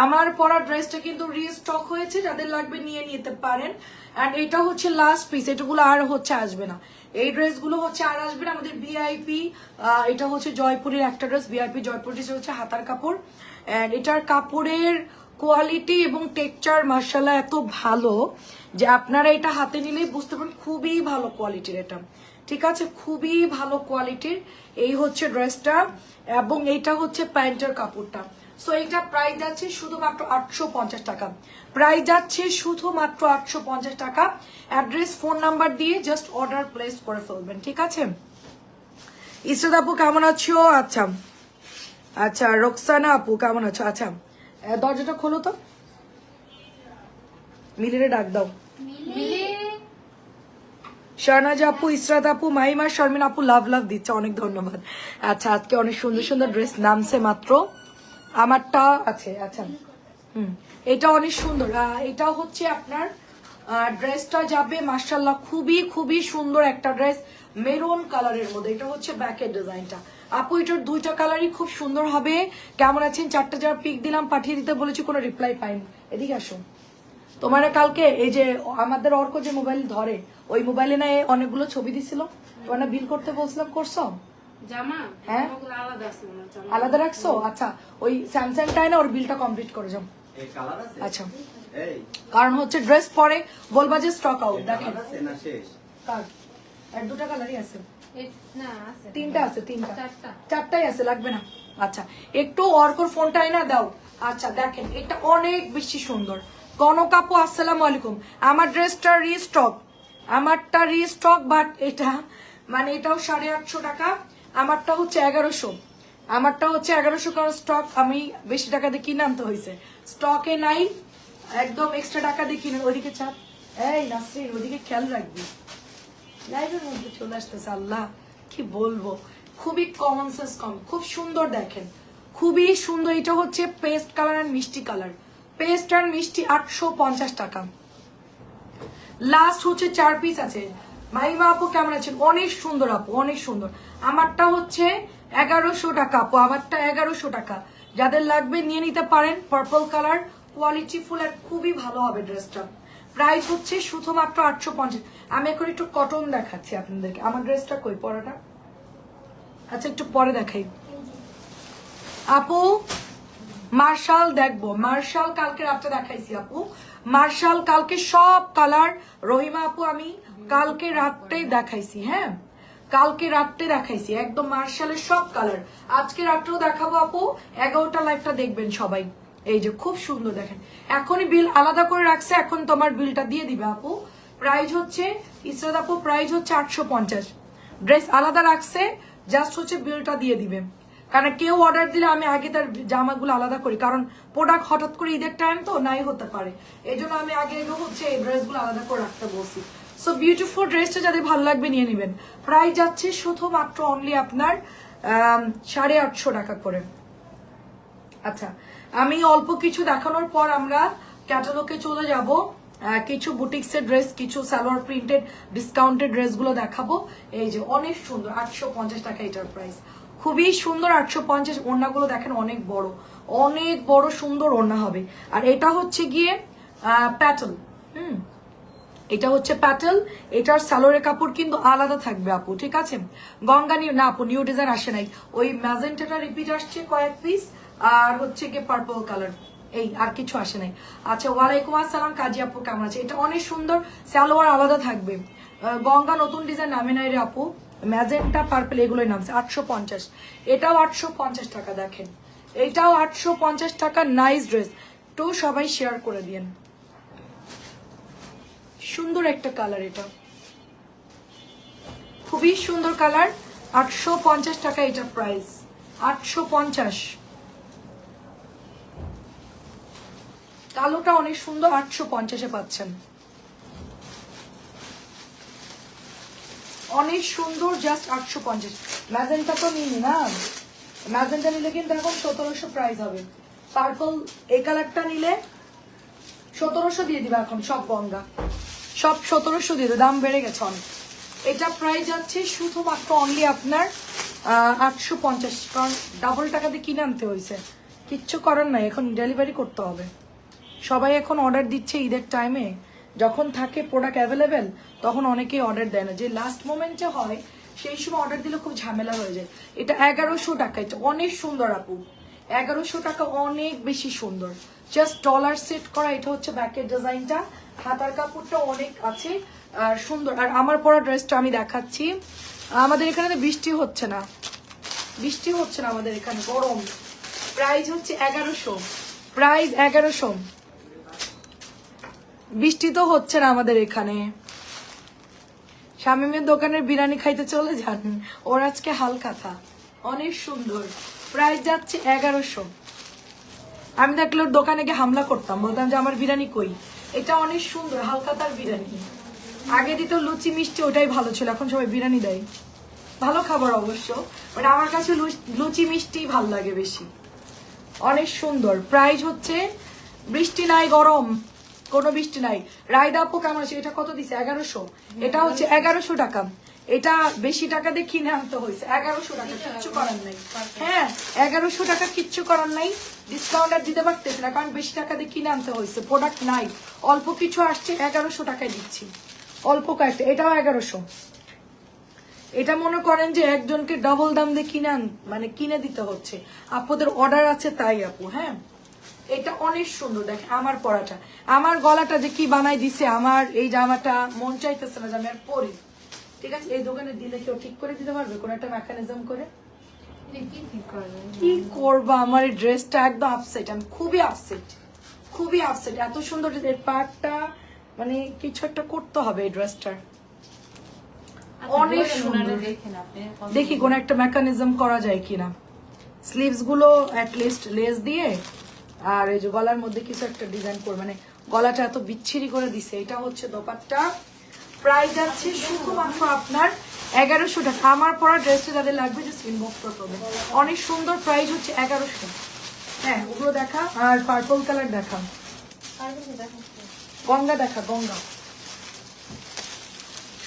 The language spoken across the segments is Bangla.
আমার পরা ড্রেসটা কিন্তু রিস্টক হয়েছে, যাদের লাগবে নিয়ে নিতে পারেন। অ্যান্ড এটা হচ্ছে লাস্ট পিস, এটাগুলো আর হচ্ছে আসবে না, এই ড্রেসগুলো হচ্ছে আর আসবে না। আমাদের ভিআইপি, এটা হচ্ছে জয়পুরের একটা ড্রেস, ভিআইপি জয়পুর ড্রেস হচ্ছে হাতার কাপড়। অ্যান্ড এটার কাপড়ের কোয়ালিটি এবং টেক্সচার মাশাআল্লাহ এত ভালো যে আপনারা এটা হাতে নিলেই বুঝতে পারেন খুবই ভালো কোয়ালিটির এটা, ঠিক আছে, খুবই ভালো কোয়ালিটির। এই হচ্ছে ড্রেসটা এবং এইটা হচ্ছে প্যান্টের কাপড়টা। সো এইটা প্রাইস যাচ্ছে শুধুমাত্র 850 টাকা, প্রাইস যাচ্ছে শুধুমাত্র 850 টাকা। অ্যাড্রেস ফোন নাম্বার দিয়ে জাস্ট অর্ডার প্লেস করে ফেলবেন, ঠিক আছে। ইসরাত আপু কেমন আছো? আচ্ছা আচ্ছা, রোকসানা আপু কেমন আছো? আচ্ছা দরজাটা খোলো তো, মিলিরে ডাক দাও। শাহনাজ আপু, ইসরাত আপু, মাহিমা, শর্মিন আপু লাভ লাভ দিচ্ছে, অনেক ধন্যবাদ। আচ্ছা আজকে অনেক সুন্দর সুন্দর ড্রেস নামছে মাত্র, আমারটা আছে। আচ্ছা এটা অনেক সুন্দর, এটা হচ্ছে আপনার ড্রেসটা যাবে মাশাআল্লাহ খুবই খুবই সুন্দর একটা ড্রেস, মেরুন কালারের মধ্যে। এটা হচ্ছে ব্যাকের ডিজাইনটা। আপু এটার দুইটা কালারই খুব সুন্দর হবে। কেমন আছেন? 4টা যারা পিক দিলাম পাঠিয়ে দিতে বলেছি, কোনো রিপ্লাই পাইনি। এদিকে আসো, তোমার কালকে এই যে আমাদের অর্ক যে মোবাইল ধরে, ওই মোবাইলে না অনেকগুলো ছবি দিছিল, তোমার না বিল করতে বলছিলাম, করছো? জামা হ্যাঁ আলাদা রাখছো? আচ্ছা ওই স্যামসাংটাই না ওর বিলটা কমপ্লিট করে যাও। আচ্ছা কারণ হচ্ছে ড্রেস পরে বলবা যে স্টক আউট। দেখেন আর দুটা কালারই আছে, তিনটা আছে, চারটাই আছে, লাগবে না। আচ্ছা একটু অর্কর ফোনটাই না দাও। আচ্ছা দেখেন এটা অনেক বেশি সুন্দর। কনক আপু আসসালামু আলাইকুম, আমার ড্রেসটা রিস্টক, আমারটা রিস্টক, বাট এটা মানে এটাও 850 টাকা, আমারটা হচ্ছে 1100, আমারটা হচ্ছে 1100, কারণ স্টক আমি বেশি টাকা দিয়ে কিনে আনতে হয়েছে, স্টকে নাই, একদম এক্সট্রা টাকা দিয়ে কিনে। ওইদিকে চাপ, এই নাসরিন ওইদিকে খেয়াল রাখবি, লাইভের মধ্যে চলে আসতেছে, আল্লাহ কি বলবো, খুবই কমন সেন্স কম, খুব সুন্দর দেখেন, খুবই সুন্দর। এটা হচ্ছে পেস্ট কালার আর মিষ্টি কালার, পেস্ট আর মিষ্টি 850 টাকা। লাস্ট হচ্ছে 4 পিস আছে। মাইমা আপু কেমন আছেন? অনেক সুন্দর আপু, অনেক সুন্দর। আমারটা হচ্ছে 1100 টাকা আপু, আমারটা 1100 টাকা, যাদের লাগবে নিয়ে নিতে পারেন। পার্পল কালার, কোয়ালিটি ফুল আর খুবই ভালো হবে ড্রেসটা। প্রাইস হচ্ছে শুধুমাত্র 850। আমি এখন একটু কটন দেখাচ্ছি আপনাদেরকে। আমার ড্রেসটা কই পরাটা? আচ্ছা একটু পরে দেখাই আপু। মার্শাল দেখবো, মার্শাল কালকে রাতে দেখাইছি আপু, মার্শাল কালকে সব কালার। রহিমা আপু আমি কালকে রাত্রে দেখাইছি, হ্যাঁ কালকে রাত্রে দেখাইছি একদম মার্শালের সব কালার। আজকে রাত্রেও দেখাবো আপু, 11টা লাইভটা দেখবেন সবাই। এই যে খুব সুন্দর দেখেন, এখনই বিল আলাদা করে রাখছে, এখন তোমার বিলটা দিয়ে দিবে আপু। প্রাইস হচ্ছে ইসরাত আপু, প্রাইস হচ্ছে 850, ড্রেস আলাদা রাখছে, জাস্ট হচ্ছে বিলটা দিয়ে দিবে। কারণ কেউ অর্ডার দিলে আমি আগে তার জামাগুলো আলাদা করি, কারণ প্রোডাক্ট হঠাৎ করে ঈদের টাইম তো নাই হতে পারে, এই জন্য আমি আগে হচ্ছে এই ড্রেসগুলো আলাদা করে রাখতে বলছি। সো বিউটিফুল ড্রেসটা যাদের ভালো লাগবে নিয়ে নেবেন। প্রাইস যাচ্ছে শুধুমাত্র অনলি আপনার 850 টাকা করে। আচ্ছা আমি অল্প কিছু দেখানোর পর আমরা ক্যাটালগে চলে যাব, কিছু বুটিক্সের ড্রেস, কিছু সালোয়ার প্রিন্টেড ডিসকাউন্টেড ড্রেসগুলো দেখাবো। এই যে অনেক সুন্দর 850 টাকা এটার প্রাইস, খুবই সুন্দর 850। ওড়নাগুলো দেখেন অনেক বড়, অনেক বড় সুন্দর ওড়না হবে। আর এটা হচ্ছে গিয়ে প্যাটেল, এটা হচ্ছে প্যাটেল, এটার সালোয়ারের কাপড় কিন্তু আলাদা থাকবে আপু, ঠিক আছে। গঙ্গা নিউ না আপু, নিউ ডিজাইন আসে নাই, ওই ম্যাজেন্টাটা রিপিট আসছে কয়েক পিস, আর হচ্ছে গিয়ে পার্পল কালার, এই আর কিছু আসে নাই। আচ্ছা ওয়ালাইকুম আসসালাম কাজী আপু কেমন আছে? এটা অনেক সুন্দর, সালোয়ার আলাদা থাকবে। গঙ্গা নতুন ডিজাইন নামে নাই রে আপু, ম্যাজেন্টা পার্পল এগুলোই নামছে। 850, এটাও 850 টাকা, দেখেন এটাও 850 টাকা। নাইস ড্রেস, তো সবাই শেয়ার করে দিন। সুন্দর একটা কালার, এটা খুবই সুন্দর কালার, 850 টাকা এটা প্রাইস, 850। কালোটা অনেক সুন্দর, 850-এ পাচ্ছেন, অনেক সুন্দর, জাস্ট 850। ম্যাজেন্টা তো নিনি না, ম্যাজেন্টা নিলে কিন্তু এখন 1700 প্রাইস হবে। পার্পল এই কালারটা নিলে 1700 দিয়ে দিবে এখন, সব গঙ্গা সব 1700 দিয়ে দেবে, দাম বেড়ে গেছে অনেক। এটা প্রাইস যাচ্ছে শুধুমাত্র অনলি আপনার 850, কারণ ডাবল টাকা দিয়ে কিনে আনতে হয়েছে। কিচ্ছু করার নাই, এখন ডেলিভারি করতে হবে। সবাই এখন অর্ডার দিচ্ছে ঈদের টাইমে, যখন থাকে প্রোডাক্ট অ্যাভেলেবেল তখন অনেকেই অর্ডার দেয় না, যে লাস্ট মোমেন্টে হয় সেই সময় অর্ডার দিলে খুব ঝামেলা হয়ে যায়। এটা 1100 টাকা, এটা অনেক সুন্দর আপু, 1100 টাকা, অনেক বেশি সুন্দর, জাস্ট ডলার সেট করা। এটা হচ্ছে ব্যাকের ডিজাইনটা, হাতার কাপড়টা অনেক আছে আর সুন্দর। আর আমার পরা ড্রেসটা আমি দেখাচ্ছি। আমাদের এখানে তো বৃষ্টি হচ্ছে না, বৃষ্টি হচ্ছে না আমাদের এখানে, গরম। প্রাইস হচ্ছে 1100, প্রাইস 1100। বৃষ্টি তো হচ্ছে না আমাদের এখানে। শামিমের দোকানের বিরিয়ানি খাইতে চলে যান, ওর আজকে হালখাতা, অনেক সুন্দর। প্রাইস যাচ্ছে 1100। আমি দেখলে ওর দোকানে গিয়ে হামলা করতাম, বলতাম যে আমার বিরিয়ানি কই। এটা অনেক সুন্দর হালখাতার বিরিয়ানি। আগে দিত লুচি মিষ্টি, ওটাই ভালো ছিল, এখন সবাই বিরিয়ানি দেয়। ভালো খাবার অবশ্য, বাট আমার কাছে লুচি মিষ্টি ভালো লাগে বেশি। অনেক সুন্দর। প্রাইস হচ্ছে, বৃষ্টি নাই, গরম, কোনো বৃষ্টি নাই। রায়দা আপু কেমন আছে? এটা কত দিছে? 1100। এটা হচ্ছে 1100 টাকা। এটা বেশি টাকা দিয়ে কিনে আনতে হয়েছে, 1100 টাকা, কিচ্ছু করার নাই। হ্যাঁ 1100 টাকা, কিচ্ছু করার নাই। ডিসকাউন্ট আর দিতে পারতেছি না, কারণ বেশি টাকা দিয়ে কিনে আনতে হয়েছে, প্রোডাক্ট নাই, অল্প কিছু আসছে, 1100 টাকায় দিচ্ছি, অল্প কয়েকটা। এটাও 1100। এটা মনে করেন যে একজনকে ডবল দাম দিয়ে কিনে দিতে হচ্ছে, আপুদের অর্ডার আছে তাই আপু। হ্যাঁ এটা অনেক সুন্দর। দেখেন আমার পরাটা, আমার গলাটা যে কি বানাই দিছে, আমার এই জামাটা মন চাইতেছে না যে আমি আর পরি। ঠিক আছে, এই দোকানে দিলে কেউ ঠিক করে দিতে পারবে কোন একটা মেকানিজম করে? কি করবা, আমার এই ড্রেসটা একদম আপসেট, আমি খুবই আপসেট, খুবই আপসেট। এত সুন্দর এর পার্টটা, মানে কিছু একটা করতে হবে এই ড্রেসটার, অনেক সুন্দর। দেখি কোন একটা মেকানিজম করা যায় কিনা। স্লিভস গুলো অ্যাটলিস্ট লেস দিয়ে, আর এই যে গলার মধ্যে কিছু একটা ডিজাইন করে, মানে গলাটা এত বিচ্ছিরি করে দিছে। এটা হচ্ছে দোপাট্টা। প্রাইস আছে শুধুমাত্র আপনার 1100 টাকা। আমার পরা ড্রেসটা যাদের লাগবে যে ইনবক্স করতে হবে, অনেক সুন্দর। প্রাইস হচ্ছে 1100। হ্যাঁ ওগুলো দেখা, আর পার্পল কালার দেখা, গঙ্গা দেখা, গঙ্গা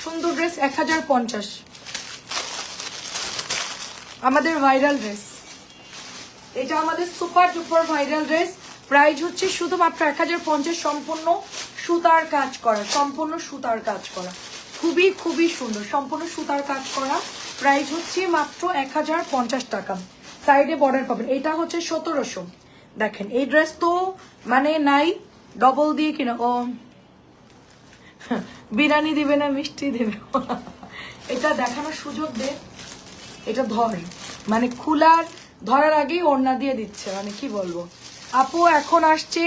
সুন্দর ড্রেস 1050। আমাদের ভাইরাল ড্রেস, এটা আমাদের super duper viral dress. Price হচ্ছে শুধুমাত্র 1050, সম্পূর্ণ সুতার কাজ করা, সম্পূর্ণ সুতার কাজ করা, খুবই খুবই সুন্দর, সম্পূর্ণ সুতার কাজ করা। প্রাইস হচ্ছে মাত্র 1050 টাকা। সাইডে বর্ডার পাবেন। এটা হচ্ছে 1700। দেখেন এই ড্রেস তো মানে নাই, ডবল দিয়ে কিনা। ও বিরিয়ানি দিবে না মিষ্টি দিবে, এটা দেখানোর সুযোগ দে। এটা ধরে, মানে খুলার ধরার আগেই ওড়না দিয়ে দিচ্ছে, মানে কি বলবো। আপু এখন আসছে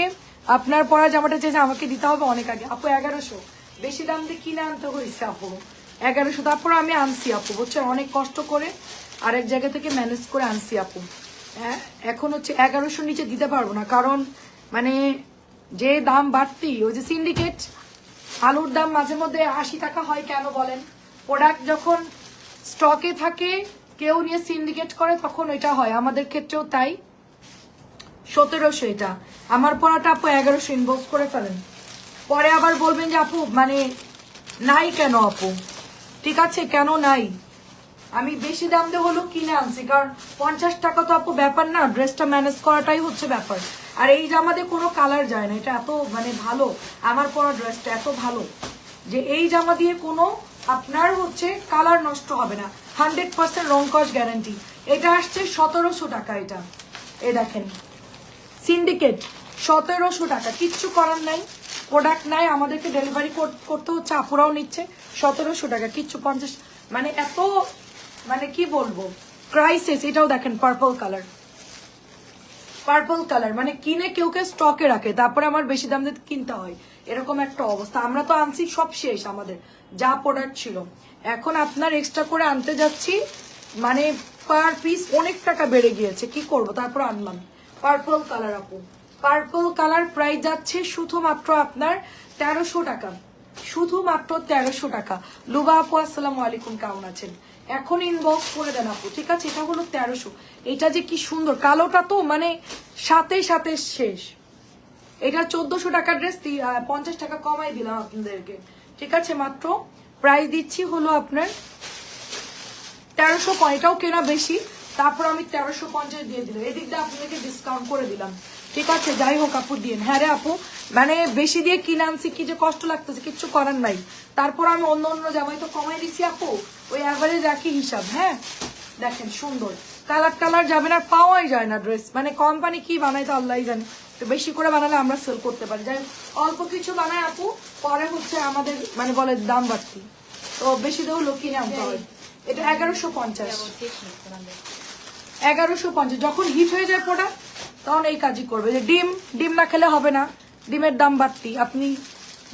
আপনার পরা জামাটা চেয়েছে আমাকে দিতে হবে অনেক আগে। আপু 1100, বেশি দাম দিয়ে কিনে আনতে হয়েছে আপু 1100। তারপর আমি আনছি আপু, বুঝছেন, অনেক কষ্ট করে আরেক জায়গা থেকে ম্যানেজ করে আনছি আপু। হ্যাঁ এখন হচ্ছে 1100 নিচে দিতে পারবো না, কারণ মানে যে দাম বাড়তি, ওই যে সিন্ডিকেট আলুর দাম মাঝে মধ্যে 80 টাকা হয় কেন বলেন? প্রোডাক্ট যখন স্টকে থাকে কেউ নিয়ে সিন্ডিকেট করে তখন এটা হয়, আমাদের ক্ষেত্রেও তাই। 1700 এটা আমার পরাটা আপু 1100 ইনবক্স করে ফেলেন, পরে আবার বলবেন যে আপু মানে নাই কেন আপু। ঠিক আছে, কেন নাই? আমি বেশি দাম দিয়ে হলো কিনে আনছি, কারণ 50 টাকা তো আপু ব্যাপার না, ড্রেসটা ম্যানেজ করাটাই হচ্ছে ব্যাপার। আর এই জামাতে কোনো কালার যায় না, এটা এত মানে ভালো, আমার পরা ড্রেসটা এত ভালো যে এই জামা দিয়ে কোনো আপনার হচ্ছে কালার নষ্ট হবে না, 100% রং কস গ্যারান্টি। এটা আসছে 1700 টাকা। এটা এ দেখেন সিন্ডিকেট 1700 টাকা, কিচ্ছু করার নাই, প্রোডাক্ট নাই, আমাদেরকে ডেলিভারি করতে হচ্ছে, আপুরাও নিচ্ছে 1700 টাকা, কিচ্ছু 50 মানে এত মানে কি বলবো ক্রাইসিস। এটাও দেখেন পার্পল কালার, পার্পল কালার, মানে কিনে কেউকে স্টকে রাখে, তারপরে আমার বেশি দাম দিয়ে কিনতে হয়, এরকম একটা অবস্থা। আমরা তো আনছি সব শেষ, আমাদের যা প্রোডাক্ট ছিল, এখন আপনার এক্সট্রা করে আনতে যাচ্ছি, মানে পার পিস অনেক টাকা বেড়ে গিয়েছে, কি করব, তারপর আনলাম। পার্পল কালার আপু, পার্পল কালার প্রাইস যাচ্ছে শুধুমাত্র আপনার 1300 টাকা, শুধুমাত্র 1300 টাকা। লুবা আপু আসসালামু আলাইকুম, কেমন আছেন? এখন ইনবক্স করে দেন আপু, ঠিক আছে? এটা হলো 1300। এটা যে কি সুন্দর, কালোটা তো মানে সাথে সাথে শেষ। এটা 1400 টাকার ড্রেস, 50 টাকা কমাই দিলাম আপনাদেরকে, ঠিক আছে? মাত্র প্রাইস দিচ্ছি হলো আপনার 1300। এটাও কেনা বেশি, তারপর আমি 1350 দিয়ে দিলাম, এদিক দিয়ে আপনাদেরকে ডিসকাউন্ট করে দিলাম, ঠিক আছে? যাই হোক আপু দিন। হ্যাঁ রে আপু, মানে বেশি দিয়ে কিনে আনছি, কি যে কষ্ট লাগতেছে, কিচ্ছু করার নাই। তারপর আমি অন্য অন্য জামাই তো কমাই দিছি আপু, ওই অ্যাভারেজ একই হিসাব। হ্যাঁ দেখেন সুন্দর, কালার টালার যাবে না, পাওয়াই যায় না ড্রেস, মানে কোম্পানি কি বানাই তো আল্লাহ জানে। তো বেশি করে বানালে আমরা সেল করতে পারি, যাই অল্প কিছু বানায় আপু, পরে হচ্ছে আমাদের মানে বলে দাম বাড়তি, তো বেশি দেও লোক কিনে আনতে হয়। এটা 1150, 1150। যখন হিট হয়ে যায় প্রোডাক্ট তখন এই কাজই করবে, যে ডিম না খেলে হবে না, ডিমের দাম বাড়তি, আপনি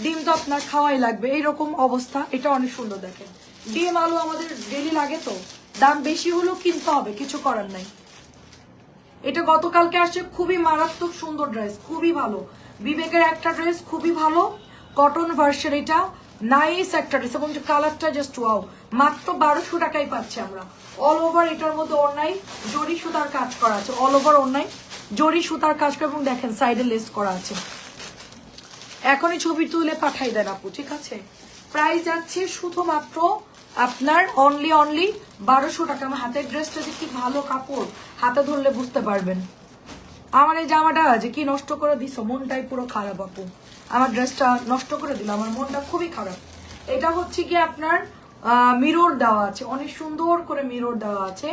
ডিম তো আপনার খাওয়াই লাগবে, এইরকম অবস্থা। এটা অনেক সুন্দর দেখেন, ডিম আলু আমাদের ডেলি লাগে, তো দাম বেশি হলেও কিনতে হবে, কিছু করার নাই। এটা গতকালকে আসছে, খুবই মারাত্মক সুন্দর ড্রেস, খুবই ভালো, বিবেকের একটা ড্রেস, খুবই ভালো কটন ভার্সন, এটা নাইস একটা ড্রেস, এবং কালারটা জাস্ট ওয়াও। মাত্র 1200 টাকায় পাচ্ছি আমরা। অল ওভার এটার মধ্যে অন্যায় জরি সুতার কাজ করা আছে, অল ওভার অন্যায় জরি সুতার কাজ করা, এবং দেখেন সাইডে লেস করা আছে। এখনই ছবি তুলে পাঠাই দেন আপু, ঠিক আছে? প্রাইস যাচ্ছে শুধুমাত্র আপনার অনলি 1200 টাকা। আমার হাতের ড্রেসটা যে কি ভালো কাপড়, হাতে ধরলে বুঝতে পারবেন। আমার এই জামাটা যে কি নষ্ট করে দিছ, মনটাই পুরো খারাপ আপু, আমার ড্রেসটা নষ্ট করে দিল, আমার মনটা খুবই খারাপ। এটা হচ্ছে কি আপনার মিরর দেওয়া আছে, অনেক সুন্দর করে মিরর দেওয়া আছে।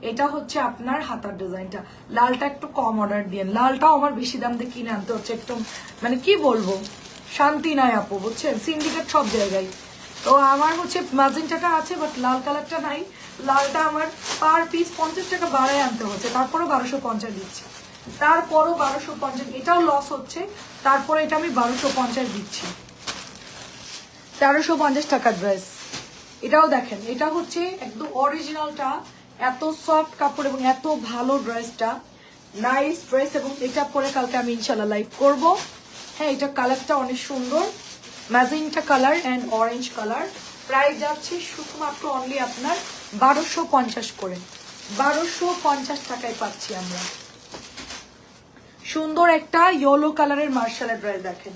এটা হচ্ছে আপনার হাতার ডিজাইনটা, লালটা একটু কম অর্ডার দিয়ে, লালটাও আমার বেশি দাম দিয়ে কিনে আনতে হচ্ছে, একটু মানে কি বলবো, শান্তি নাই আপু, বুঝছেন? সিন্ডিকেট সব জায়গায়। তো আমার হচ্ছে ম্যাজেন্টাটা আছে, বাট লাল কালারটা নাই। লালটা আমার পার পিস 50 টাকা বাড়ায় আনতে হচ্ছে, তারপরেও 1250 দিচ্ছি, তারপরও 1250, এটাও লস হচ্ছে, তারপরে এটা আমি 1250 দিচ্ছি। 1350 টাকার ড্রেস, এটাও দেখেন, এটা হচ্ছে একদম অরিজিনালটা, এত সফট কাপড় এবং এত ভালো ড্রেসটা, নাইস ড্রেস। এবং এটা পরে কালকে আমি ইনশাল্লাহ লাইভ করব। হ্যাঁ এটা কালারটা অনেক সুন্দর, magenta colour and orange colour. Price যাচ্ছে শুধুমাত্র অনলি আপনার 1250 করে, 1250 টাকায় পাচ্ছি আমরা। সুন্দর একটা ইয়েলো কালারের মার্শালের ড্রেস দেখেন,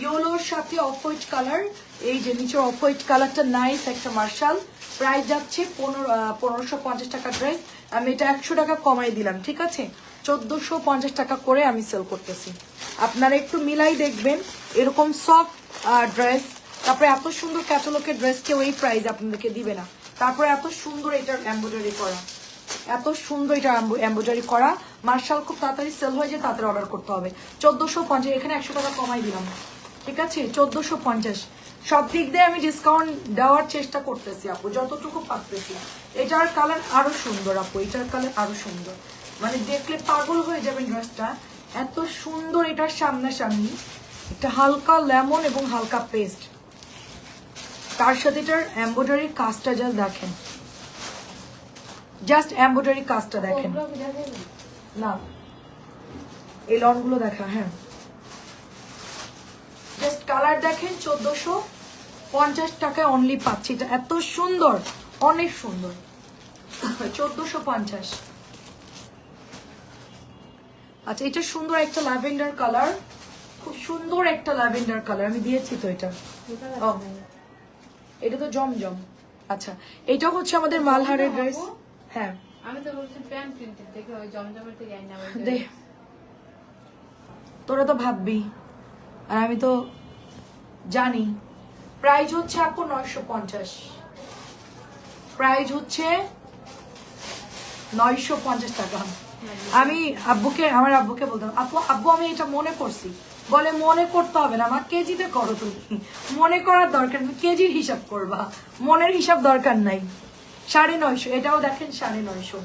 ইয়েলোর সাথে অফ হোয়াইট কালার, এই যে নিচে অফ হোয়াইট কালারটা নাইস একটা মার্শাল। প্রাইস যাচ্ছে 1550 টাকা ড্রেস, আমি এটা 100 টাকা কমাই দিলাম, ঠিক আছে? 1450 টাকা করে আমি সেল করতেছি। আপনারা একটু মিলাই দেখবেন, এরকম সফট ড্রেস, তারপরে এত সুন্দর ক্যাটালগের ড্রেস কেউ এই প্রাইস আপনাদেরকে দিবে না। তারপরে এত সুন্দর এটার এমব্রয়ডারি করা, এত সুন্দর এটা এমব্রয়ডারি করা মার্শাল, খুব তাড়াতাড়ি সেল হয়ে যায়, তাড়াতাড়ি অর্ডার করতে হবে। 1450, এখানে 100 টাকা কমাই দিলাম, ঠিক আছে? 1450। সব দিক দিয়ে আমি ডিসকাউন্ট দেওয়ার চেষ্টা করতেছি আপু, যতটুকু পারতেছি। এটার কালার আরো সুন্দর আপু, এটার কালার আরো সুন্দর, মানে দেখলে পাগল হয়ে যাবেন ড্রেসটা, এত সুন্দর। এটার সামনাসামনি একটা হালকা লেমন এবং হালকা পেস্ট, তার সাথে এটার এমব্রয়ডারি কাজটা জাস্ট দেখেন, জাস্ট এমব্রয়ডারি কাজটা দেখেন না, এই লন গুলো দেখা। হ্যাঁ জাস্ট কালার দেখেন, 1450 টাকায় অনলি পাচ্ছি, এটা এত সুন্দর, অনেক সুন্দর। 1450। আচ্ছা এটা সুন্দর একটা ল্যাভেন্ডার কালার, খুব সুন্দর একটা ল্যাভেন্ডার কালার, আমি দিয়েছি তো এটা, এটা তো জমজম। আচ্ছা এটা হচ্ছে আমাদের মালহারের ড্রেস। হ্যাঁ আমি তো বলছি প্যান্ট প্রিন্টেড দেখে ওই জমজমের থেকে আইনা দে, তোরা তো ভাববি আর আমি তো জানি। প্রাইস হচ্ছে আপু 950, প্রাইস হচ্ছে 950 টাকা। আমি আমার আব্বুকে বলতাম, আব্বু আমি এটা মনে করছি, বলে মনে করতে হবে না, আমার কেজিতে করো, তুমি মনে করার দরকার, কেজির হিসাব করবা, মনের হিসাব দরকার নাই। 950, এটাও দেখেন 950,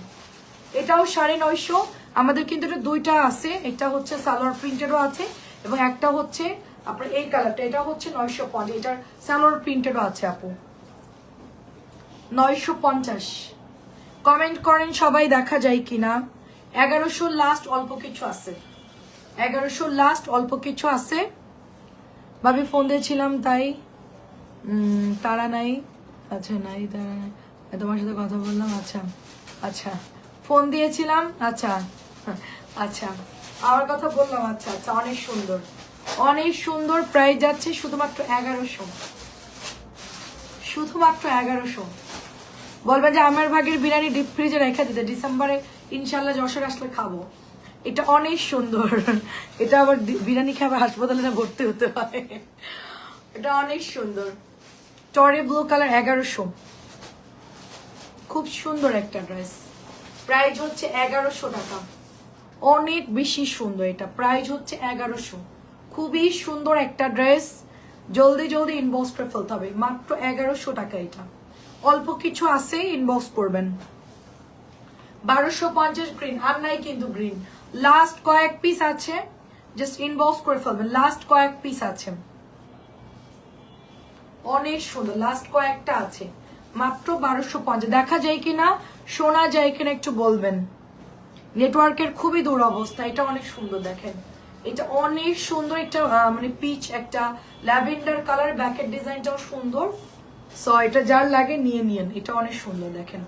এটাও 950। আমাদের কিন্তু এটা দুইটা আছে, এটা হচ্ছে সালোয়ার প্রিন্টেরও আছে এবং একটা হচ্ছে আপনার এই কালারটা, এটা হচ্ছে 950, এটার সালোয়ার প্রিন্টেরও আছে আপু। 950 কমেন্ট করেন সবাই, দেখা যায় কিনা। 1100 লাস্ট অল্প কিছু আছে, 1100 লাস্ট অল্প কিছু আছে। ভাবি ফোন দিয়েছিলাম তাই তারা নাই, আচ্ছা নাই তারা নাই, তোমার সাথে কথা বললাম, আচ্ছা আচ্ছা ফোন দিয়েছিলাম, আচ্ছা আচ্ছা আমার কথা বললাম, আচ্ছা আচ্ছা অনেক সুন্দর, অনেক সুন্দর। প্রাইস যাচ্ছে শুধুমাত্র 1100, শুধুমাত্র 1100। বলবেন যে আমার ভাগের বিরিয়ানি ডিপ ফ্রিজে রেখে দিতে, ডিসেম্বরে ইনশাল্লাহ যশোর আসলে খাবো। এটা অনেক সুন্দর, এটা আবার বিরিয়ানি খেয়ে আবার হাসপাতালে না ভর্তি হতে হয়। এটা অনেক সুন্দর, টরে ব্লু কালার, 1100। খুব সুন্দর একটা ড্রেস, প্রাইস হচ্ছে 1100 টাকা। অনেক বেশি সুন্দর, এটা প্রাইস হচ্ছে 1100। খুবই সুন্দর একটা ড্রেস, জলদি জলদি ইনবক্স করে ফেলতে হবে, মাত্র 1100 টাকা। এটা অল্প কিছু আছে, ইনবক্স করবেন। 1250 গ্রিন, আর নাই কিন্তু গ্রিন, লাস্ট কয়েক পিস আছে, জাস্ট ইনবক্স করে ফেলবেন, লাস্ট কয়েক পিস আছে। অনেক সুন্দর, লাস্ট কয়েকটা আছে, মাত্র 1250। দেখা যায় কিনা, শোনা যায় কিনা একটু বলবেন। নেটওয়ার্কের খুবই দুরবস্থা। এটা অনেক সুন্দর, দেখেন এটা অনেক সুন্দর, একটা মানে পিচ একটা ল্যাভেন্ডার কালার, ব্যাকের ডিজাইনটাও সুন্দর। সো এটা যার লাগে নিয়ে নিয়েন, এটা অনেক সুন্দর। দেখেন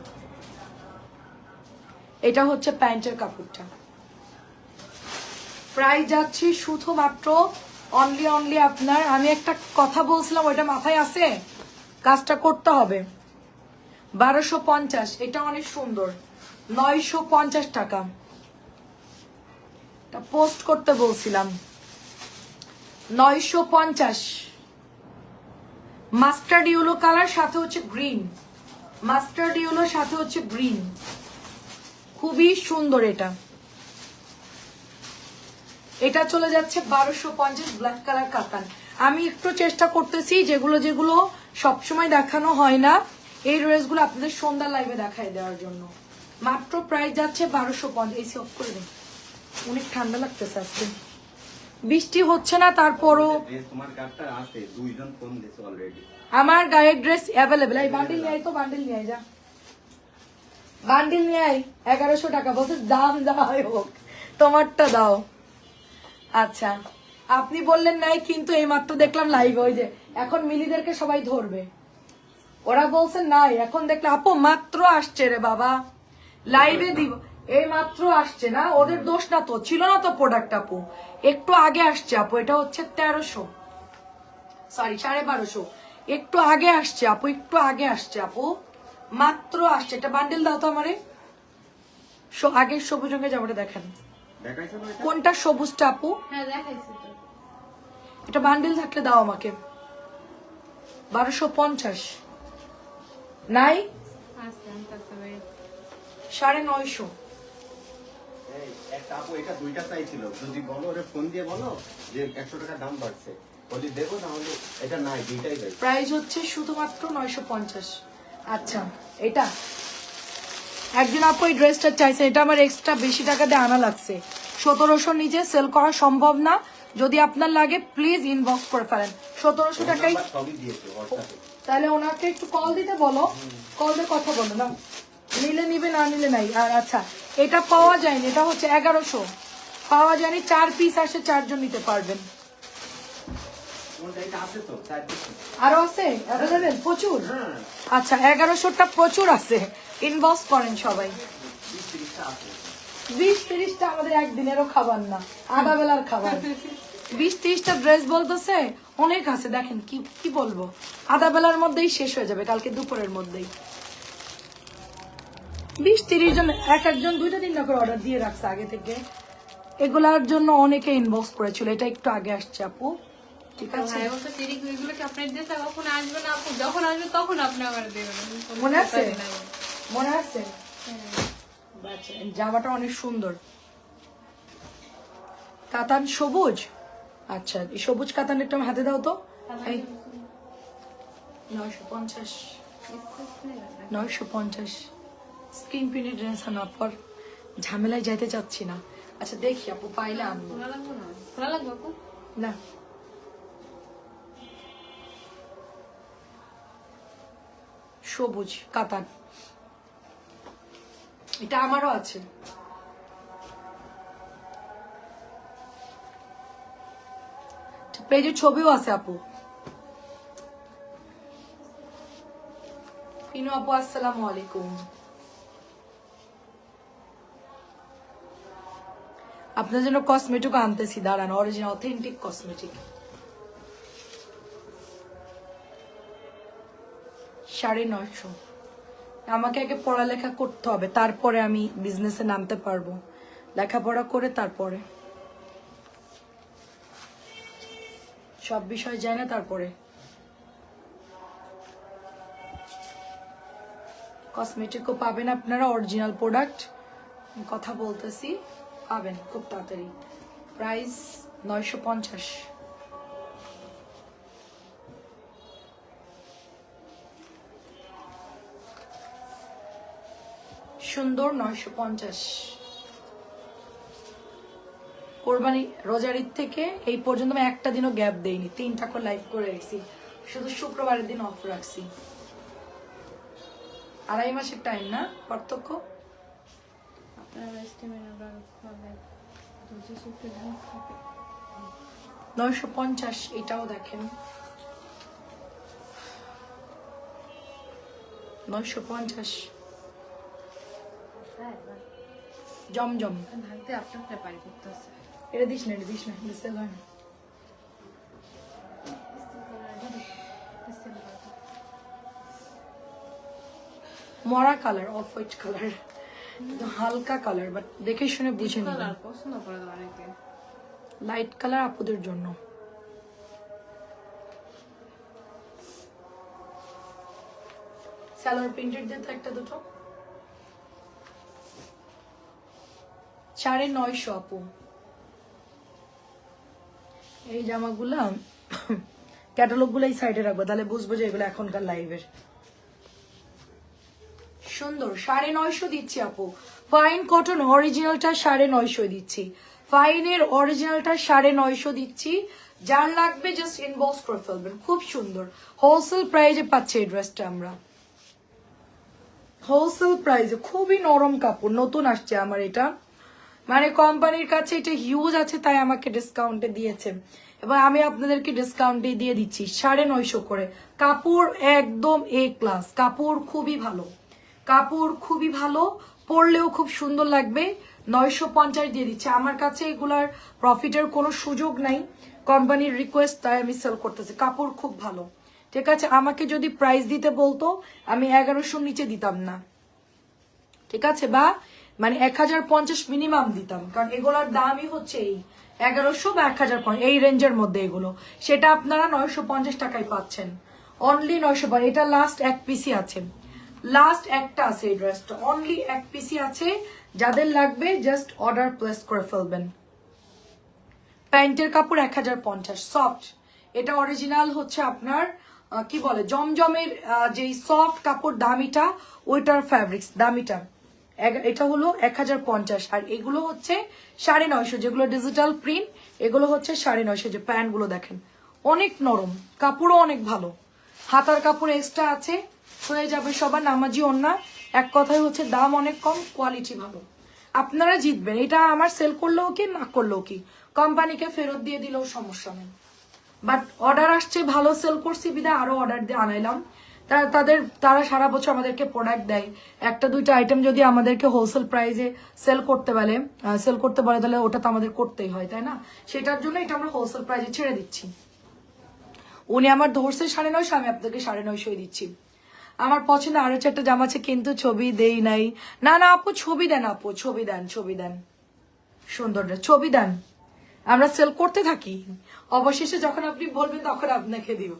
এটা হচ্ছে প্যান্টের কাপড়টা, প্রাইস যাচ্ছে শুধুমাত্র অনলি আপনার, আমি একটা কথা বলছিলাম ওইটা মাথায় আছে, কাজটা করতে হবে। 1250, এটা অনেক সুন্দর, 950 টাকা। পোস্ট করতে বলছিলাম, 950। মাস্টার্ড ইয়েলো কালার, সাথে হচ্ছে গ্রিন, মাস্টার্ড ইয়েলোর সাথে হচ্ছে গ্রিন, খুবই সুন্দর। এটা এটা চলে যাচ্ছে 1250, ব্ল্যাক কালার কাতান। আমি একটু চেষ্টা করতেছি যেগুলো যেগুলো সবসময় দেখানো হয় না, এই ড্রেসগুলো আপনাদের সন্ধ্যা লাইভে দেখাই দেওয়ার জন্য। মাত্র প্রাইস যাচ্ছে 1250। এসি অফ করে দিন, অনেক ঠান্ডা লাগতেছে আজকে, বৃষ্টি হচ্ছে না তারপরও। আমার গায়ের ড্রেস অ্যাভেলেবেল। এই বান্ডিল নিয়ে আয় তো, বান্ডিল নিয়ে আয়, যা বান্ডিল নিয়ে আয়। 1100 টাকা বলছে, দাম যাই হোক তোমারটা দাও। আচ্ছা আপনি বললেন নাই, কিন্তু এই মাত্র দেখলাম লাইভে, ওই যে এখন মিলিদেরকে সবাই ধরবে, ওরা বলছে নাই, এখন দেখলে আপু মাত্র আসছে রে বাবা, লাইভে দিব, এই মাত্র আসছে না, ওদের দোষ না তো, ছিল না তো প্রোডাক্ট আপু, একটু আগে আসছে আপু। এটা হচ্ছে 1300, সরি 1250, একটু আগে আসছে আপু, একটু আগে আসছে আপু, মাত্র আসছে। এটা বান্ডেল দাও তো আমারে, আগের সবুজ রঙের জামাটা দেখেন, কোনটা সবুজটা আপু? হ্যাঁ দেখাইছি তো। এটা বান্ডেল থাকলে দাও আমাকে। 1250 নাই, আচ্ছা আমি তাতে wait। 950। একটা আপু এটা দুইটা চাইছিল, যদি বলো ওরে ফোন দিয়ে বলো যে 100 টাকা দাম বাড়ছে, বলি দেখো তাহলে এটা নাই, দুইটাই চাই। প্রাইস হচ্ছে শুধুমাত্র 950। আচ্ছা এটা একজন আপু এই ড্রেসটা চাইছে, এটা আমার এক্সট্রা বেশি টাকা দিয়ে আনা লাগছে, 1700 নিচে সেল করা সম্ভব না, যদি আপনার লাগে প্লিজ ইনবক্স করে ফেলেন। 1700 টাকাই, সবই দিয়েছে হোয়াটসঅ্যাপে। তাহলে ওনাকে একটু কল দিতে বলো, কল দিয়ে কথা বলো না, নিলে নিবে না নিলে নাই। আর আচ্ছা এটা পাওয়া যায়নি, এটা হচ্ছে 1100, পাওয়া যায়নি, 4 পিস আসে, 4 জন নিতে পারবেন। তোমাদের এটা আছে তো 4 পিস? আরো আছে অ্যাভেলেবেল প্রচুর। হ্যাঁ আচ্ছা 1100টা প্রচুর আছে, ইনবক্স করেন সবাই। 20-30টা আছে। 20-30টা আমাদের একদিনেরও খাবার না, আধা বেলার খাবার। 20-30টা ড্রেস বলতেছে, অনেক আছে, দেখেন কি কি বলবো, আধা বেলার মধ্যেই শেষ হয়ে যাবে, কালকে দুপুরের মধ্যেই। 20-30 জন, এক একজন 2-3টা করে অর্ডার দিয়ে রাখছে আগে থেকে, এগুলার জন্য অনেকে ইনবক্স করেছিল। এটা একটু আগে আসছে আপু, ঠিক আছে? ভাই বলতো তিরিক এগুলো কি আপনার দিতে কখন আসবে না আপু, যখন আসবে তখন আপনি আমার দেবেন। মনে আছে, মনে আছে। আচ্ছা জামাটা অনেক সুন্দর, কাতান সবুজ। আচ্ছা এই সবুজ কাতান একটু আমার হাতে দাও তো। এই 950, 950 স্ক্রিন প্রিন্টেড ড্রেস আনা পর ঝামেলায় যাইতে চাচ্ছি না। আচ্ছা দেখি আপু পাইলে আনবো। খোলা লাগবে না, খোলা লাগবে আপু? না সবুজ কাতান, এটা আমারও আছে। পেজের ছবিও আছে আপু। ইনু আপু আসসালামু আলাইকুম। আপনার জন্য কসমেটিক আনতেছি, দাঁড়ান, অরিজিনাল অথেন্টিক কসমেটিক। 950, আমাকে আগে পড়ালেখা করতে হবে, তারপরে আমি বিজনেসে নামতে পারবো। লেখাপড়া করে তারপরে সব বিষয় যায় না, তারপরে। কসমেটিকও পাবেন আপনারা, অরিজিনাল প্রোডাক্ট কথা বলতেছি, পাবেন খুব তাড়াতাড়ি। প্রাইস 950। সুন্দর 950। কোরবানি রোজার ঈদ থেকে এই পর্যন্ত আমি একটা দিনও গ্যাপ দেইনি, 3টা করে লাইভ করে রাখছি, শুধু শুক্রবারের দিন অফ রাখছি। 2.5 মাসের টাইম না পার্থক্য। আপনার এস্টিমেট আবার হবে 950, এটাও দেখেন 950। জমজম ভাঙতে আপনার পারি করতেছে। এটা দিস না, এটা দিস না, দিতে হয় না। মরা কালার, অফ হোয়াইট কালার, হালকা কালার, বাট দেখে শুনে বুঝে নিন। কালার পছন্দ করে অনেকে। লাইট কালার আপুদের জন্য। সালোয়ার প্রিন্টেড দিয়ে তো একটা দুটো। 950 আপু। এই জামাগুলা ক্যাটালগ গুলো এই সাইডে রাখবো, তাহলে বুঝবো যে এগুলো এখনকার লাইভের। সুন্দর 950 দিচ্ছি আপু। ফাইন কটন অরিজিনালটা 950 দিচ্ছি। ফাইনের অরিজিনালটা 950 দিচ্ছি। যার লাগবে জাস্ট ইনবক্স করে ফেলবেন। খুব সুন্দর হোলসেল প্রাইজে পাচ্ছি এই ড্রেসটা আমরা, হোলসেল প্রাইজে। খুবই নরম কাপড়, নতুন আসছে আমার এটা, মানে কোম্পানির কাছে এটা হিউজ আছে, তাই আমাকে ডিসকাউন্টে দিয়েছে এবং আমি আপনাদেরকে ডিসকাউন্টে দিয়ে দিচ্ছি 950 করে। কাপড় একদম এ ক্লাস, কাপড় খুবই ভালো, কাপড় খুবই ভালো, পরলেও খুব সুন্দর লাগবে। 950 দিয়ে দিচ্ছে। আমার কাছে এগুলার প্রফিটের কোনো সুযোগ নাই, কোম্পানির রিকোয়েস্ট, তাই আমি সেল করতেছি। কাপড় খুব ভালো, ঠিক আছে। আমাকে যদি প্রাইস দিতে বলতো আমি 1100 নিচে দিতাম না, ঠিক আছে, বা মানে 1050 মিনিমাম দিতাম, কারণ এগুলোর দামই হচ্ছে এই 1100 বা 1050 এই রেঞ্জের মধ্যে এগুলো। সেটা আপনারা 950 টাকায় পাচ্ছেন, অনলি 950। এটা লাস্ট এক পিসি আছে, লাস্ট একটা আছে এই ড্রেসটা, অনলি এক পিসি আছে। যাদের লাগবে জাস্ট অর্ডার প্লেস করে ফেলবেন। প্যান্টের কাপড় 1050 সফট। এটা অরিজিনাল হচ্ছে আপনার কি বলে জমজমের যেই সফট কাপড় দামিটা, ওইটার ফ্যাব্রিক্স দামিটা। এটা হলো 1050, আর এগুলো হচ্ছে 950, যেগুলো ডিজিটাল প্রিন্ট, এগুলো হচ্ছে 950। যে প্যান্ট গুলো দেখেন অনেক নরম, কাপড়ও অনেক ভালো, হাতার কাপড় এক্সট্রা আছে, হয়ে যাবে সবার নামাজি ওড়না। এক কথায় হচ্ছে দাম অনেক কম, কোয়ালিটি ভালো, আপনারা জিতবেন। এটা আমার সেল করলেও কি না করলেও কি, কোম্পানিকে ফেরত দিয়ে দিলেও সমস্যা নেই, বাট অর্ডার আসছে ভালো, সেল করছি বিদায় আরো অর্ডার দিয়ে আনাইলাম। তারা সারা বছর আমাদেরকে প্রোডাক্ট দেয়, একটা দুইটা আইটেম যদি আমাদেরকে হোলসেল প্রাইসে সেল করতে বলে তাহলে ওটা তো আমাদের করতেই হয়, তাই না? সেটার জন্য এটা আমরা হোলসেল প্রাইসে ছেড়ে দিচ্ছি। উনি আমার ধরছে 950, আমি আপনাদেরকে 950 দিচ্ছি। আমার পছন্দ আরো 4টা জামা আছে, কিন্তু ছবি দেই নাই। না না আপু, ছবি দেন আপু, ছবি দেন, ছবি দেন, সুন্দর ছবি দেন, আমরা সেল করতে থাকি। অবশেষে যখন আপনি বলবেন তখন আপনাকে দিব।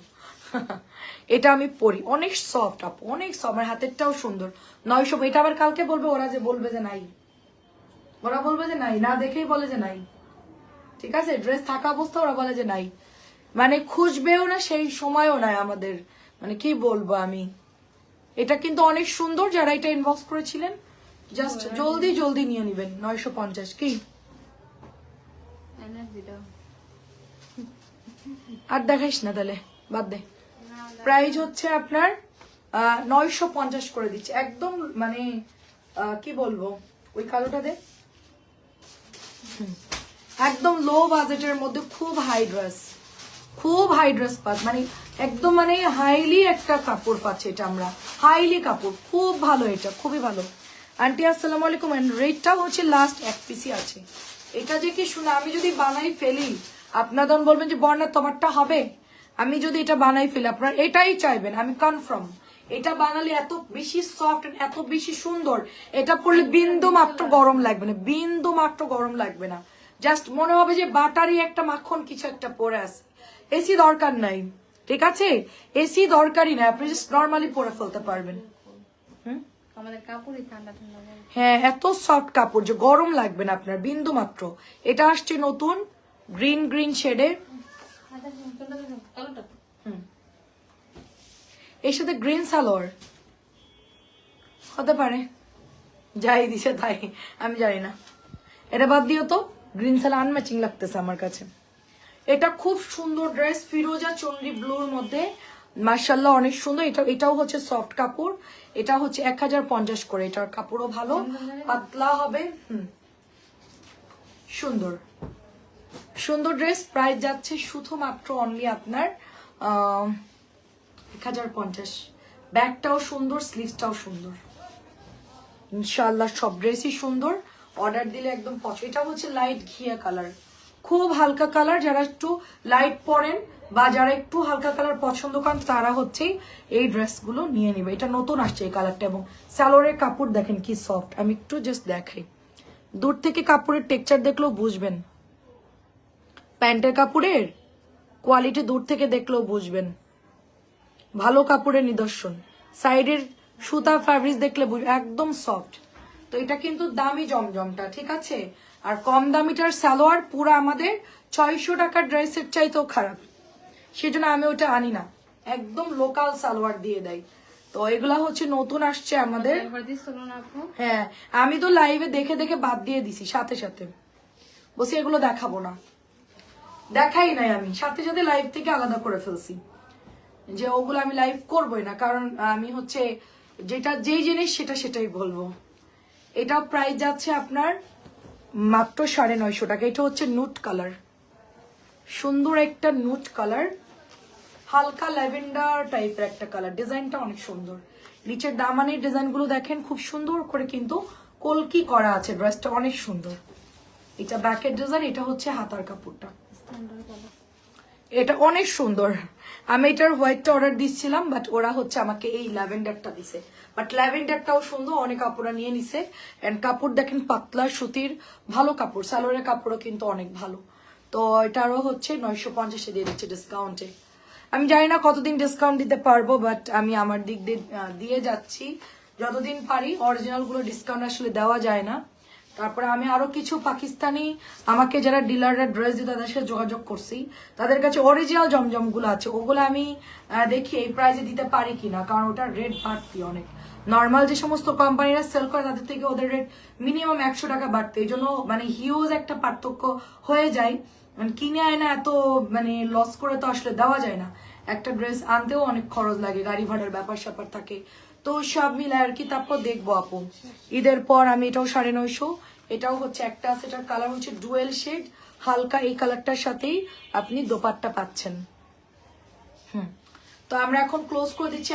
এটা আমি পরি, অনেক সফট আপু, অনেক সফট, আমার হাতেরটাও সুন্দর। 900। এটা আবার কালকে বলবে ওরা, যে বলবে যে নাই, ওরা বলবে যে নাই, না দেখেই বলে যে নাই, ঠিক আছে। ড্রেস থাকা অবস্থা ওরা বলে যে নাই, মানে খুঁজবেও না, সেই সময়ও নাই আমাদের, মানে কি বলবো আমি। এটা কিন্তু অনেক সুন্দর, যারা এটা ইনবক্স করেছিলেন জাস্ট জলদি জলদি নিয়ে নিবেন। 950 কি আর দেখাইস না তাহলে, বাদ দে। প্রাইস হচ্ছে আপনার 950 করে দিচ্ছে, একদম মানে কি বলবো, ওই কালোটা দে, একদম লো বাজেটের মধ্যে খুব হাই ড্রেস পাস, মানে একদম মানে হাইলি একটা কাপড় পাচ্ছে এটা আমরা, হাইলি কাপড় খুব ভালো, এটা খুবই ভালো। আন্টি আসসালামু আলাইকুম। এন্ড রেটটাও হচ্ছে লাস্ট এক পিসি আছে। এটা যে কি শুনে, আমি যদি বানাই ফেলি আপনারা বলবেন যে বর্ণা তোমারটা হবে, আমি যদি এটা বানাই ফেলি আপনারা এটাই চাইবেন, আমি কনফার্ম এটা বানালে এত বেশি সফট, এত বেশি সুন্দর, এটা পরলে বিন্দু মাত্র গরম লাগবে না, বিন্দু মাত্র গরম লাগবে না। জাস্ট মনে হবে যে বাটারি একটা মাখন কিছু একটা পরে আছে। এসি দরকার নাই, ঠিক আছে? এসি দরকারই না, আপনি জাস্ট নর্মালি পরে ফেলতে পারবেন। আমাদের কাপড়ই ঠান্ডা ঠান্ডা বলে। হ্যাঁ, এত সফট কাপড় যে গরম লাগবে না আপনার বিন্দু মাত্র। এটা আসছে নতুন গ্রিন গ্রিন শেডের, কালোটা এর সাথে গ্রিন সালোয়ার হতে পারে, যাই দিছে তাই, আমি জানি না। এটা বাদ দিও তো, গ্রিন সালোয়ার আনম্যাচিং লাগতেছে আমার কাছে। এটা খুব সুন্দর ড্রেস, ফিরোজা চন্দ্রি ব্লুর মধ্যে, মাশাআল্লাহ অনেক সুন্দর। এটাও হচ্ছে সফট কাপড়, এটা হচ্ছে 1050 করে। এটার কাপড়ও ভালো, পাতলা হবে। সুন্দর সুন্দর ড্রেস, প্রাইস যাচ্ছে শুধুমাত্র অনলি আপনার 1050। ব্যাগটাও সুন্দর, স্লিভসটাও সুন্দর, ইনশাআল্লাহ সব ড্রেসই সুন্দর। অর্ডার দিলে একদম পছন্দ। এটা হচ্ছে লাইট ঘিয়া কালার, খুব হালকা কালার। যারা একটু লাইট পরেন বা যারা একটু হালকা কালার পছন্দ করেন তারা হচ্ছে এই ড্রেসগুলো নিয়ে নেবে। এটা নতুন আসছে এই কালারটা, এবং সালোয়ারের কাপড় দেখেন কি সফট। আমি একটু জাস্ট দেখাই, দূর থেকে কাপড়ের টেক্সচার দেখলেও বুঝবেন, প্যান্টের কাপড়ের কোয়ালিটি দূর থেকে দেখলেও বুঝবেন, ভালো কাপড়ের নিদর্শন। সাইডের সুতা ফ্যাব্রিক দেখলে বুঝবেন একদম সফট। তো এটা কিন্তু দামি জমজমটা, ঠিক আছে? আর কম দামিটার সালোয়ার পুরো আমাদের 600 টাকার ড্রেসের চাইতেও খারাপ, সেজন্য আমি ওটা আনি না, একদম লোকাল সালোয়ার দিয়ে দেয়। তো এগুলা হচ্ছে নতুন আসছে আমাদের। হ্যাঁ, আমি তো লাইভে দেখে দেখে বাদ দিয়ে দিছি সাথে সাথে, বসে এগুলো দেখাবো না, দেখাই নাই আমি, সাথে সাথে লাইভ থেকে আলাদা করে ফেলছি যে ওগুলো আমি লাইভ করবোই না, কারণ আমি হচ্ছে যেটা যেই জিনিস সেটাই বলবো। এটা প্রাইস যাচ্ছে আপনার মাত্র 950 টাকা। এটা হচ্ছে নুট কালার, সুন্দর একটা নুট কালার, হালকা ল্যাভেন্ডার টাইপের একটা কালার। ডিজাইনটা অনেক সুন্দর, নিচের দামানের ডিজাইনগুলো দেখেন খুব সুন্দর করে কিন্তু কলকি করা আছে। ড্রেসটা অনেক সুন্দর। এটা ব্যাকের ডিজাইন, এটা হচ্ছে হাতার কাপড়টা, এটা অনেক সুন্দর। আমি এটার হোয়াইটটা অর্ডার দিচ্ছিলাম, বাট ওরা হচ্ছে আমাকে এই ল্যাভেন্ডারটা দিছে। বাট ল্যাভেন্ডারটাও সুন্দর, অনেক কাপড়া নিয়ে নিছে। এন্ড কাপড় দেখেন পাতলা সুতির, ভালো কাপড়। সালোয়ারের কাপড়ও কিন্তু অনেক ভালো। তো এটারও হচ্ছে 950 দিয়ে দিচ্ছে ডিসকাউন্টে। আমি জানি না কতদিন ডিসকাউন্ট দিতে পারবো, বাট আমি আমার দিক দিয়ে যাচ্ছি যতদিন পারি। অরিজিনাল গুলো ডিসকাউন্ট আসলে দেওয়া যায় না। তারপরে আমি আরো কিছু পাকিস্তানি আমাকে যারা ডিলাররা ড্রেস দিয়ে তাদের সাথে যোগাযোগ করছি, তাদের কাছে অরিজিনাল জমজম গুলো আছে, ওগুলো আমি দেখি এই প্রাইসে দিতে পারি কিনা, কারণ ওটার রেট বাড়তি অনেক। নর্মাল যে সমস্ত কোম্পানিরা সেল করে তাদের থেকে ওদের রেট মিনিমাম 100 টাকা বাড়তে, এই জন্য মানে হিউজ একটা পার্থক্য হয়ে যায়। মানে কিনে আয় না, এত মানে লস করে তো আসলে দেওয়া যায় না। একটা ড্রেস আনতেও অনেক খরচ লাগে, গাড়ি ভাড়ার ব্যাপার স্যাপার থাকে, তো সব মিলে আর কি। তারপর দেখবো আপু ঈদের পর। আমি এটাও 950, এটাও হচ্ছে একটা আছে, এটার কালার হচ্ছে ডুয়েল শেড, হালকা এই কালারটার সাথেই আপনি দোপাট্টা পাচ্ছেন। তো আমরা এখন ক্লোজ করে দিচ্ছি।